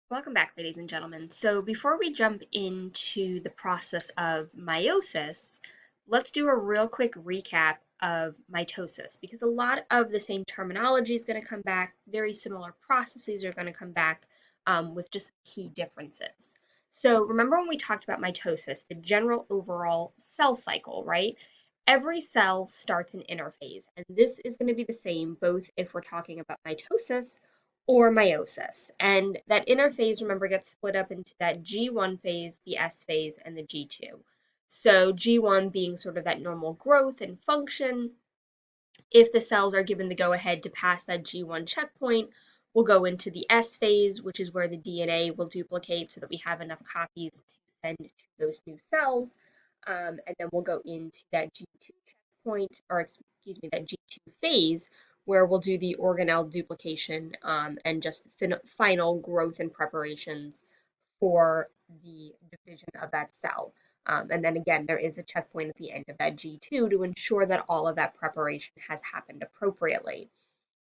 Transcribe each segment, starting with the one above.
Welcome back, ladies and gentlemen. So before we jump into the process of meiosis, let's do a real quick recap of mitosis because a lot of the same terminology is going to come back, very similar processes are going to come back with just key differences. So remember when we talked about mitosis, the general overall cell cycle, right? Every cell starts an interphase, and this is going to be the same both if we're talking about mitosis or meiosis. And that interphase, remember, gets split up into that G1 phase, the S phase, and the G2. So G1 being sort of that normal growth and function. If the cells are given the go-ahead to pass that G1 checkpoint, we'll go into the S phase, which is where the DNA will duplicate so that we have enough copies to send to those new cells. And then we'll go into that G2 checkpoint, or excuse me, that G2 phase, where we'll do the organelle duplication and just the final growth and preparations for the division of that cell. And then again, there is a checkpoint at the end of that G2 to ensure that all of that preparation has happened appropriately.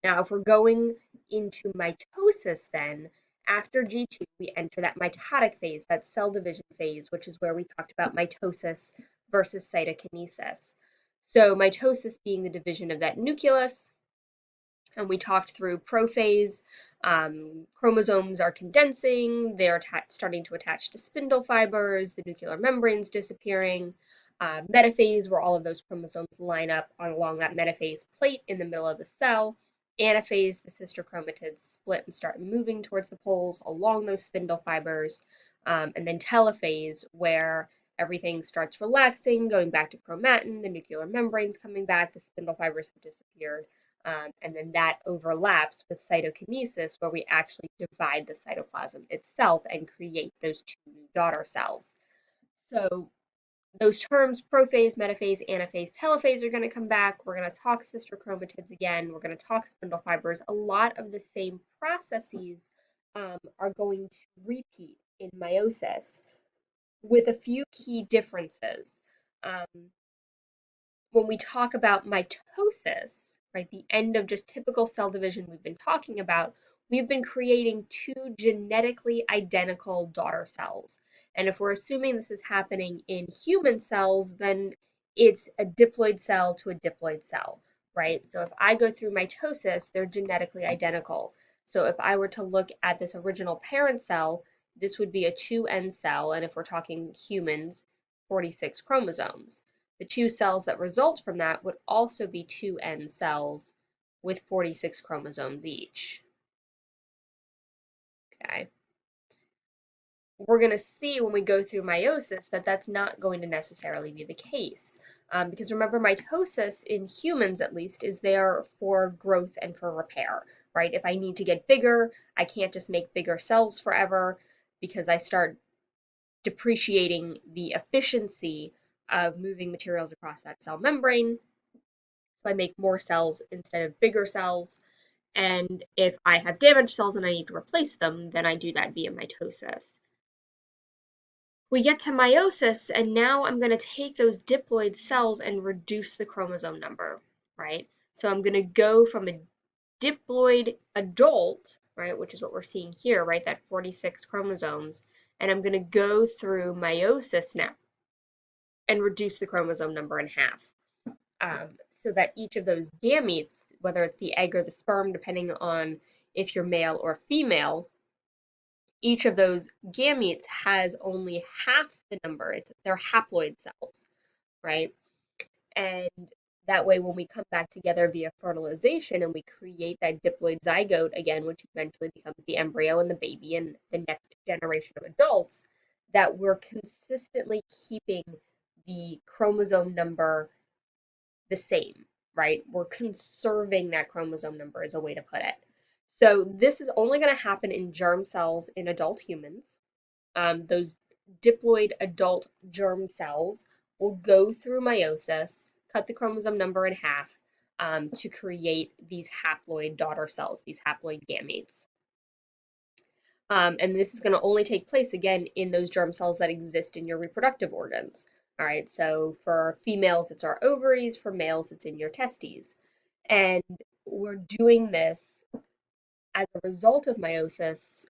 Now, if we're going into mitosis, then after G2, we enter that mitotic phase, that cell division phase, which is where we talked about mitosis versus cytokinesis. So, mitosis being the division of that nucleus, and we talked through prophase. Chromosomes are condensing, they're starting to attach to spindle fibers, the nuclear membrane's disappearing. Metaphase, where all of those chromosomes line up along that metaphase plate in the middle of the cell. Anaphase, the sister chromatids split and start moving towards the poles along those spindle fibers. And then telophase, where everything starts relaxing, going back to chromatin, the nuclear membrane's coming back, the spindle fibers have disappeared. And then that overlaps with cytokinesis, where we actually divide the cytoplasm itself and create those two new daughter cells. So those terms, prophase, metaphase, anaphase, telophase, are going to come back. We're going to talk sister chromatids again. We're going to talk spindle fibers. A lot of the same processes are going to repeat in meiosis with a few key differences. Um, when we talk about mitosis, right, the end of just typical cell division we've been talking about, we've been creating two genetically identical daughter cells. And if we're assuming this is happening in human cells, then it's a diploid cell to a diploid cell, right? So if I go through mitosis, they're genetically identical. So if I were to look at this original parent cell, this would be a 2N cell, and if we're talking humans, 46 chromosomes. The two cells that result from that would also be 2N cells with 46 chromosomes each. Okay. We're going to see when we go through meiosis that that's not going to necessarily be the case. Because remember, mitosis in humans, at least, is there for growth and for repair, right? If I need to get bigger, I can't just make bigger cells forever because I start depreciating the efficiency of moving materials across that cell membrane. So I make more cells instead of bigger cells. And if I have damaged cells and I need to replace them, then I do that via mitosis. We get to meiosis, and now I'm going to take those diploid cells and reduce the chromosome number, right? So I'm going to go from a diploid adult, right, which is what we're seeing here, right, that 46 chromosomes, and I'm going to go through meiosis now and reduce the chromosome number in half. So that each of those gametes, whether it's the egg or the sperm, depending on if you're male or female, each of those gametes has only half the number. They're haploid cells, right? And that way, when we come back together via fertilization and we create that diploid zygote again, which eventually becomes the embryo and the baby and the next generation of adults, that we're consistently keeping the chromosome number the same, right? We're conserving that chromosome number is a way to put it. So this is only going to happen in germ cells in adult humans. Those diploid adult germ cells will go through meiosis, cut the chromosome number in half to create these haploid daughter cells, these haploid gametes. And this is going to only take place again in those germ cells that exist in your reproductive organs. All right, so for females, it's our ovaries, for males, it's in your testes. And we're doing this as a result of meiosis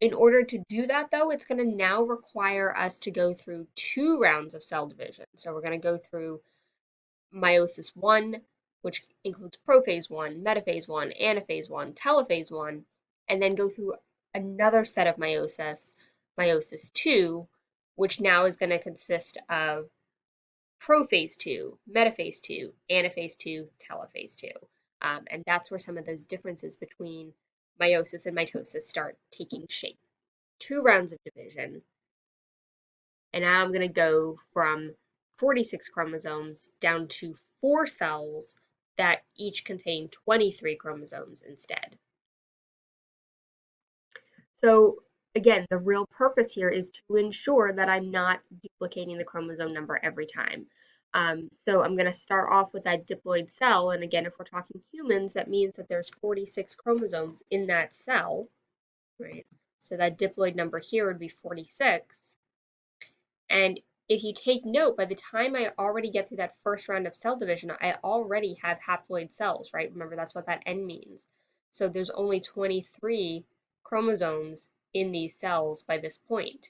In order to do that, though, it's going to now require us to go through 2 rounds of cell division. So we're going to go through meiosis 1, which includes prophase 1, metaphase 1, anaphase 1, telophase 1, and then go through another set of meiosis, meiosis 2, which now is going to consist of prophase 2, metaphase 2, anaphase 2, telophase 2. And that's where some of those differences between meiosis and mitosis start taking shape. 2 rounds of division, and now I'm going to go from 46 chromosomes down to 4 cells that each contain 23 chromosomes instead. So again, the real purpose here is to ensure that I'm not duplicating the chromosome number every time. So I'm going to start off with that diploid cell, and again, if we're talking humans, that means that there's 46 chromosomes in that cell, right? So that diploid number here would be 46. And if you take note, by the time I already get through that first round of cell division, I already have haploid cells, right? Remember, that's what that N means. So there's only 23 chromosomes in these cells by this point.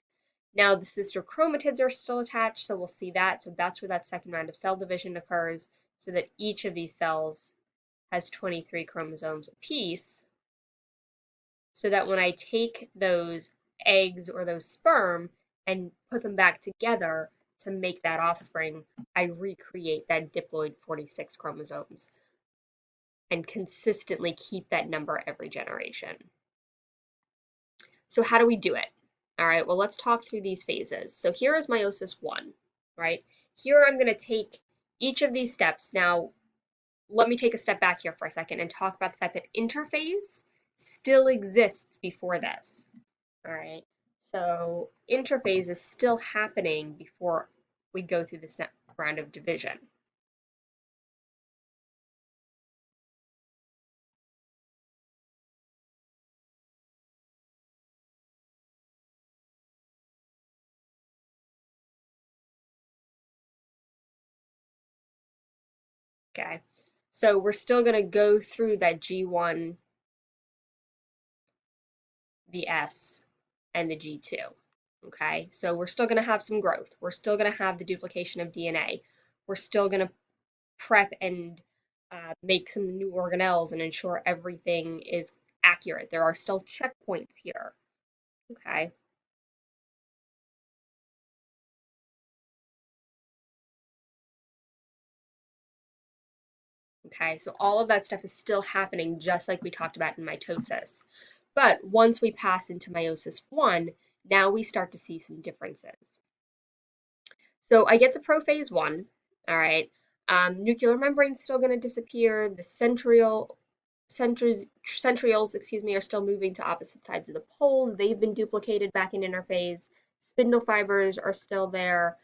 Now the sister chromatids are still attached, so we'll see that. So that's where that second round of cell division occurs, so that each of these cells has 23 chromosomes apiece, so that when I take those eggs or those sperm and put them back together to make that offspring, I recreate that diploid 46 chromosomes and consistently keep that number every generation. So how do we do it? All right, well, let's talk through these phases. So here is meiosis 1, right? Here I'm going to take each of these steps. Now, let me take a step back here for a second and talk about the fact that interphase still exists before this. All right, so interphase is still happening before we go through this round of division. Okay, so we're still going to go through that G1, the S, and the G2. Okay, so we're still going to have some growth. We're still going to have the duplication of DNA. We're still going to prep and make some new organelles and ensure everything is accurate. There are still checkpoints here. Okay. Okay, so all of that stuff is still happening just like we talked about in mitosis. But once we pass into meiosis 1, now we start to see some differences. So I get to prophase 1, all right. Nuclear membrane's still going to disappear. The centrioles, excuse me, are still moving to opposite sides of the poles. They've been duplicated back in interphase. Spindle fibers are still there.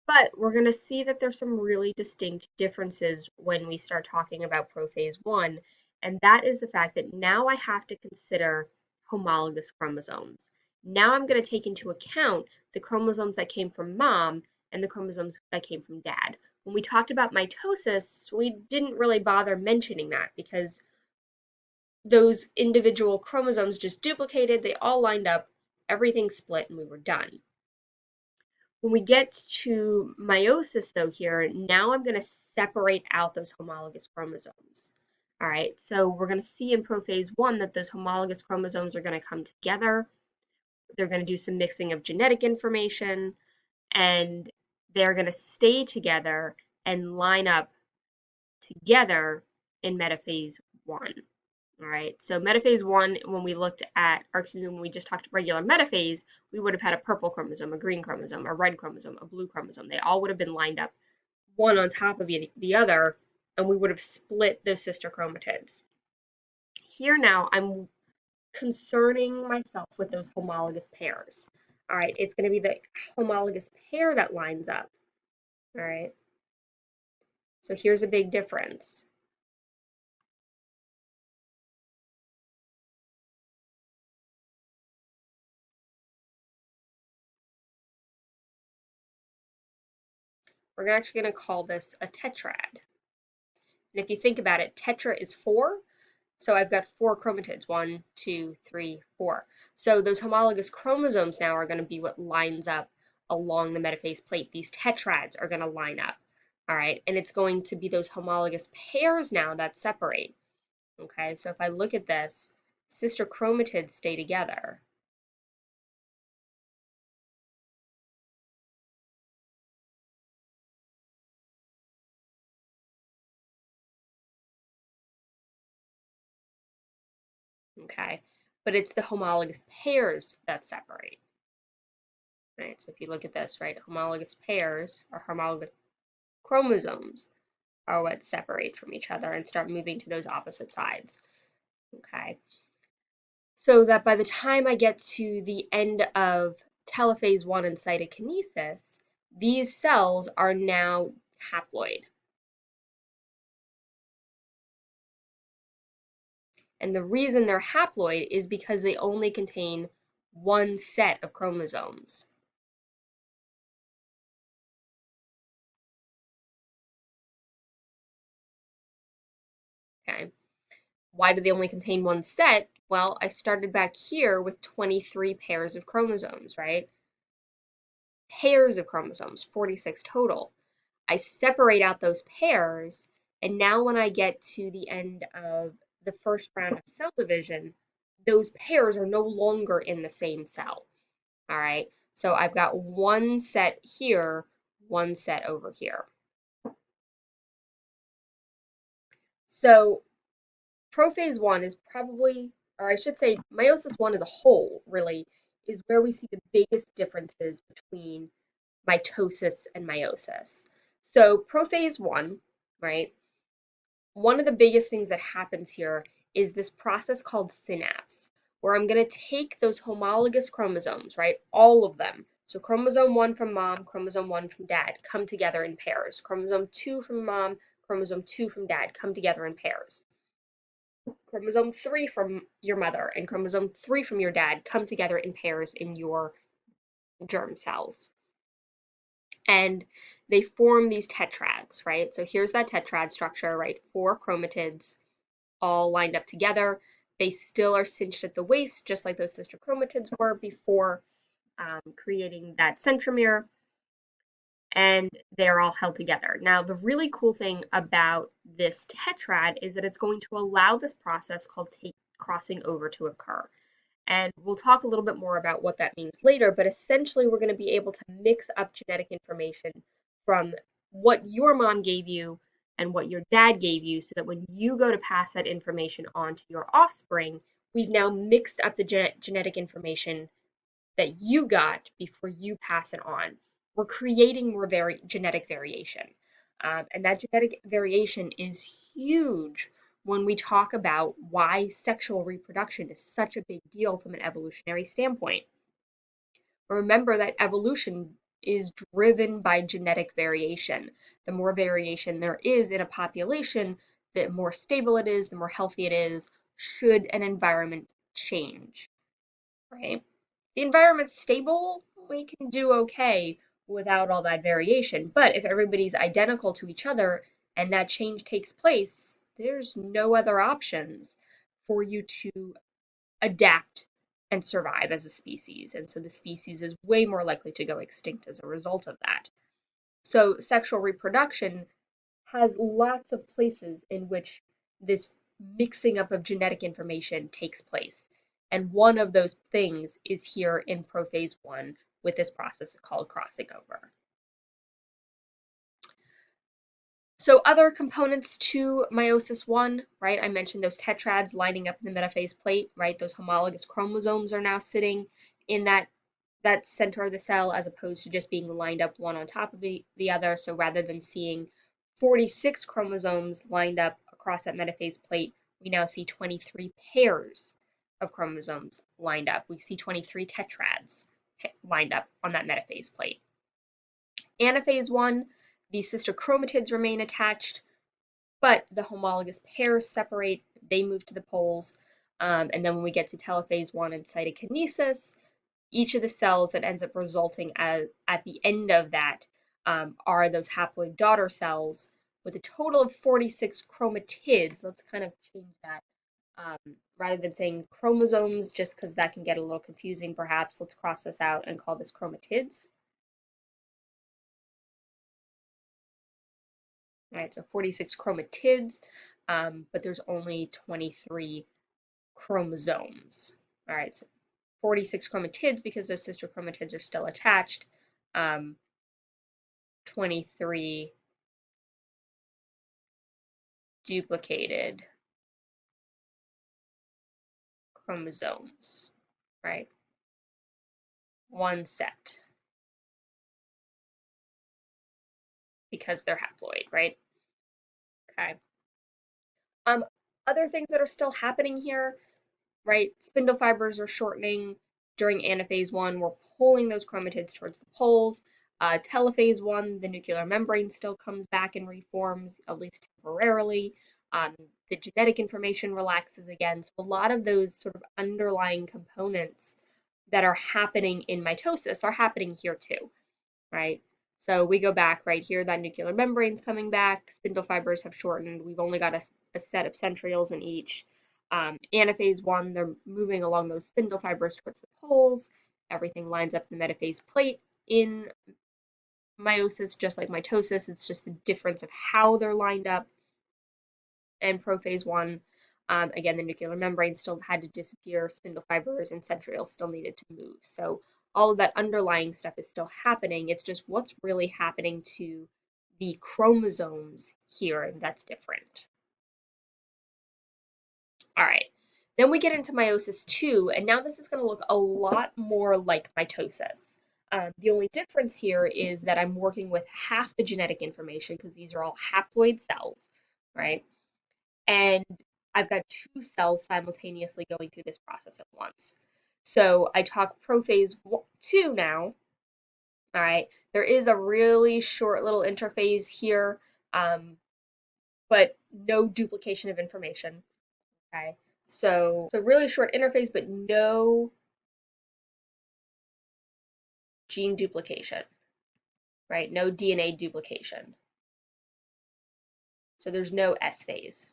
But we're going to see that there's some really distinct differences when we start talking about prophase 1, and that is the fact that now I have to consider homologous chromosomes. Now I'm going to take into account the chromosomes that came from mom and the chromosomes that came from dad. When we talked about mitosis, we didn't really bother mentioning that because those individual chromosomes just duplicated, they all lined up, everything split, and we were done. When we get to meiosis, though, here, now I'm going to separate out those homologous chromosomes. All right, so we're going to see in prophase 1 that those homologous chromosomes are going to come together. They're going to do some mixing of genetic information, and they're going to stay together and line up together in metaphase 1. All right, so metaphase 1, when we looked at, or excuse me, when we just talked regular metaphase, we would have had a purple chromosome, a green chromosome, a red chromosome, a blue chromosome. They all would have been lined up one on top of the other, and we would have split those sister chromatids. Here now, I'm concerning myself with those homologous pairs. All right, it's going to be the homologous pair that lines up. All right, so here's a big difference. We're actually going to call this a tetrad. And if you think about it, tetra is 4, So I've got four chromatids, one, two, three, four. So those homologous chromosomes now are going to be what lines up along the metaphase plate. These tetrads are going to line up, all right? And it's going to be those homologous pairs now that separate, okay? So if I look at this, sister chromatids stay together. Okay, but it's the homologous pairs that separate, right? So if you look at this, right, homologous pairs or homologous chromosomes are what separate from each other and start moving to those opposite sides, okay? So that by the time I get to the end of telophase 1 and cytokinesis, these cells are now haploid. And the reason they're haploid is because they only contain one set of chromosomes. Okay. Why do they only contain one set? Well, I started back here with 23 pairs of chromosomes, right? Pairs of chromosomes, 46 total. I separate out those pairs, and now when I get to the end of the first round of cell division, those pairs are no longer in the same cell. All right, so I've got one set here, one set over here. So prophase 1 is probably, or I should say, meiosis 1 as a whole, really, is where we see the biggest differences between mitosis and meiosis. So prophase 1, right, one of the biggest things that happens here is this process called synapse, where I'm going to take those homologous chromosomes, right, all of them. So chromosome 1 from mom, chromosome 1 from dad, come together in pairs. Chromosome 2 from mom, chromosome 2 from dad, come together in pairs. Chromosome 3 from your mother and chromosome 3 from your dad come together in pairs in your germ cells. And they form these tetrads, right? So here's that tetrad structure, right? Four chromatids all lined up together. They still are cinched at the waist, just like those sister chromatids were before creating that centromere, and they're all held together. Now, the really cool thing about this tetrad is that it's going to allow this process called crossing over to occur. And we'll talk a little bit more about what that means later, but essentially we're going to be able to mix up genetic information from what your mom gave you and what your dad gave you so that when you go to pass that information on to your offspring, we've now mixed up the genetic information that you got before you pass it on. We're creating more genetic variation. And that genetic variation is huge when we talk about why sexual reproduction is such a big deal from an evolutionary standpoint. Remember that evolution is driven by genetic variation. The more variation there is in a population, the more stable it is, the more healthy it is, should an environment change, right? The environment's stable, we can do okay without all that variation. But if everybody's identical to each other and that change takes place, there's no other options for you to adapt and survive as a species. And so the species is way more likely to go extinct as a result of that. So sexual reproduction has lots of places in which this mixing up of genetic information takes place. And one of those things is here in prophase 1 with this process called crossing over. So other components to meiosis 1, right? I mentioned those tetrads lining up in the metaphase plate, right? Those homologous chromosomes are now sitting in that center of the cell as opposed to just being lined up one on top of the other. So rather than seeing 46 chromosomes lined up across that metaphase plate, we now see 23 pairs of chromosomes lined up. We see 23 tetrads lined up on that metaphase plate. Anaphase 1, the sister chromatids remain attached, but the homologous pairs separate, they move to the poles, and then when we get to telophase 1 and cytokinesis, each of the cells that ends up resulting at the end of that are those haploid daughter cells with a total of 46 chromatids. Let's kind of change that. Rather than saying chromosomes, just because that can get a little confusing perhaps, let's cross this out and call this chromatids. All right, so 46 chromatids, but there's only 23 chromosomes. All right, so 46 chromatids because those sister chromatids are still attached. 23 duplicated chromosomes, right? One set because they're haploid, right? Okay. Um, Other things that are still happening here, right? Spindle fibers are shortening during anaphase 1. We're pulling those chromatids towards the poles. Telophase 1, the nuclear membrane still comes back and reforms, at least temporarily. The genetic information relaxes again. So a lot of those sort of underlying components that are happening in mitosis are happening here too, right? So we go back right here, that nuclear membrane's coming back, spindle fibers have shortened, we've only got a set of centrioles in each. Anaphase 1, they're moving along those spindle fibers towards the poles, everything lines up the metaphase plate. In meiosis, just like mitosis, it's just the difference of how they're lined up. And prophase 1, again, the nuclear membrane still had to disappear, spindle fibers and centrioles still needed to move. So all of that underlying stuff is still happening. It's just what's really happening to the chromosomes here that's different. All right. Then we get into meiosis 2, and now this is going to look a lot more like mitosis. The only difference here is that I'm working with half the genetic information because these are all haploid cells, right? And I've got two cells simultaneously going through this process at once. So I talk prophase 2 now. All right, there is a really short little interphase here, but no duplication of information. Okay, so really short interphase, but no gene duplication, right? No DNA duplication. So there's no S phase.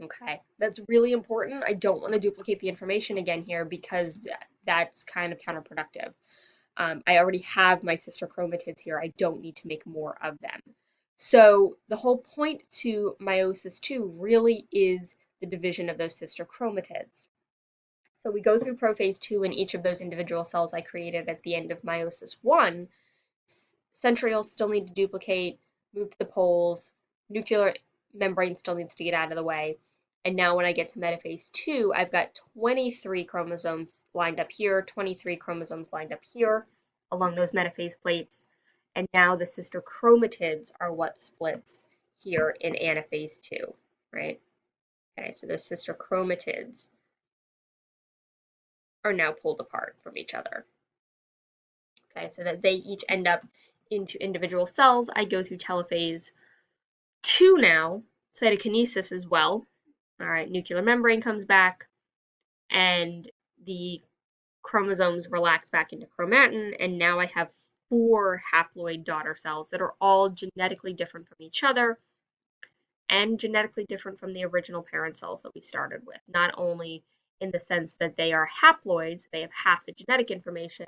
Okay, that's really important. I don't want to duplicate the information again here because that's kind of counterproductive. I already have my sister chromatids here. I don't need to make more of them. So the whole point to meiosis 2 really is the division of those sister chromatids. So we go through prophase 2 in each of those individual cells I created at the end of meiosis 1. Centrioles still need to duplicate, move to the poles, nuclear membrane still needs to get out of the way. And now when I get to metaphase 2, I've got 23 chromosomes lined up here, 23 chromosomes lined up here along those metaphase plates. And now the sister chromatids are what splits here in anaphase 2, right? Okay, so those sister chromatids are now pulled apart from each other. Okay, so that they each end up into individual cells. I go through telophase 2 now, cytokinesis as well. All right, nuclear membrane comes back, and the chromosomes relax back into chromatin, and now I have 4 haploid daughter cells that are all genetically different from each other and genetically different from the original parent cells that we started with, not only in the sense that they are haploids, they have half the genetic information,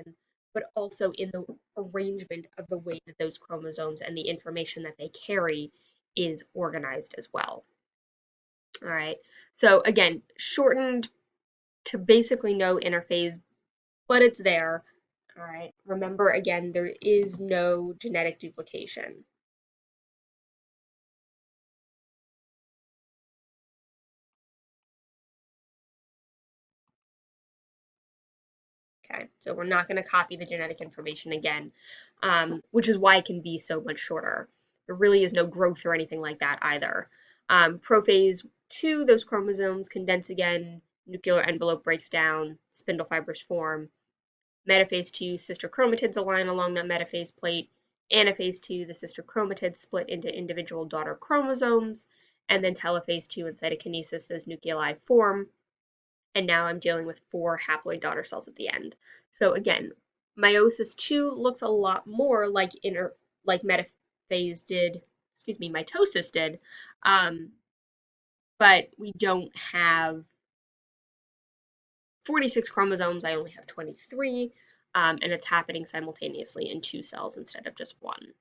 but also in the arrangement of the way that those chromosomes and the information that they carry is organized as well. All right, so again, shortened to basically no interphase, but it's there. All right, remember again, there is no genetic duplication. Okay, so we're not going to copy the genetic information again, which is why it can be so much shorter. There really is no growth or anything like that either. Prophase 2, those chromosomes condense again, nuclear envelope breaks down, spindle fibers form. Metaphase 2, sister chromatids align along that metaphase plate. Anaphase 2, the sister chromatids split into individual daughter chromosomes. And then telophase 2 and cytokinesis, those nuclei form. And now I'm dealing with 4 haploid daughter cells at the end. So again, meiosis 2 looks a lot more like metaphase did, excuse me, mitosis did, but we don't have 46 chromosomes, I only have 23, and it's happening simultaneously in two cells instead of just one.